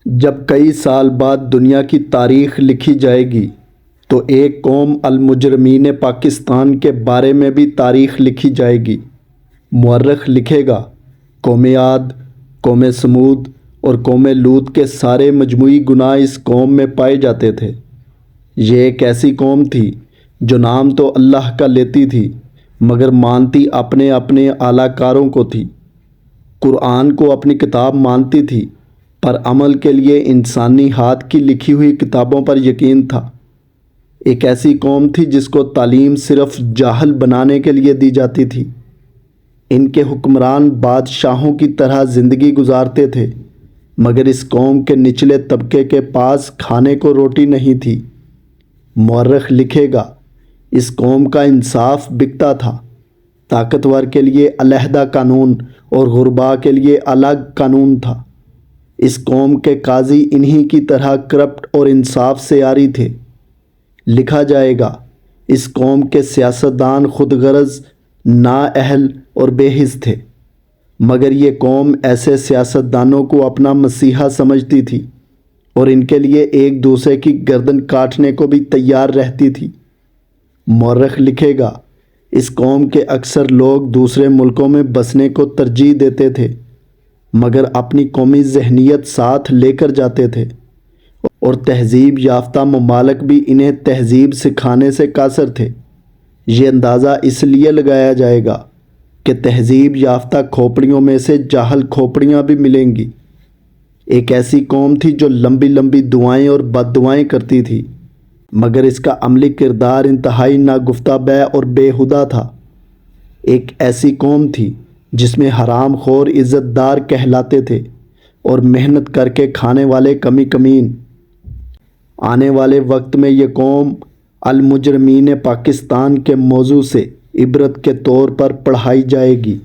جب کئی سال بعد دنیا کی تاریخ لکھی جائے گی تو ایک قوم المجرمین پاکستان کے بارے میں بھی تاریخ لکھی جائے گی۔ مورخ لکھے گا، قوم عاد، قوم سمود اور قوم لوط کے سارے مجموعی گناہ اس قوم میں پائے جاتے تھے۔ یہ ایک ایسی قوم تھی جو نام تو اللہ کا لیتی تھی مگر مانتی اپنے اپنے اعلیٰ کاروں کو تھی۔ قرآن کو اپنی کتاب مانتی تھی پر عمل کے لیے انسانی ہاتھ کی لکھی ہوئی کتابوں پر یقین تھا۔ ایک ایسی قوم تھی جس کو تعلیم صرف جاہل بنانے کے لیے دی جاتی تھی۔ ان کے حکمران بادشاہوں کی طرح زندگی گزارتے تھے مگر اس قوم کے نچلے طبقے کے پاس کھانے کو روٹی نہیں تھی۔ مورخ لکھے گا، اس قوم کا انصاف بکتا تھا۔ طاقتور کے لیے علیحدہ قانون اور غربا کے لیے الگ قانون تھا۔ اس قوم کے قاضی انہی کی طرح کرپٹ اور انصاف سے عاری تھے۔ لکھا جائے گا، اس قوم کے سیاستدان خود غرض، نااہل اور بے حس تھے مگر یہ قوم ایسے سیاستدانوں کو اپنا مسیحا سمجھتی تھی اور ان کے لیے ایک دوسرے کی گردن کاٹنے کو بھی تیار رہتی تھی۔ مورخ لکھے گا، اس قوم کے اکثر لوگ دوسرے ملکوں میں بسنے کو ترجیح دیتے تھے مگر اپنی قومی ذہنیت ساتھ لے کر جاتے تھے اور تہذیب یافتہ ممالک بھی انہیں تہذیب سکھانے سے قاصر تھے۔ یہ اندازہ اس لیے لگایا جائے گا کہ تہذیب یافتہ کھوپڑیوں میں سے جاہل کھوپڑیاں بھی ملیں گی۔ ایک ایسی قوم تھی جو لمبی لمبی دعائیں اور بد دعائیں کرتی تھی مگر اس کا عملی کردار انتہائی ناگفتہ بے اور بے ہدہ تھا۔ ایک ایسی قوم تھی جس میں حرام خور عزت دار کہلاتے تھے اور محنت کر کے کھانے والے کمی کمین۔ آنے والے وقت میں یہ قوم المجرمین پاکستان کے موضوع سے عبرت کے طور پر پڑھائی جائے گی۔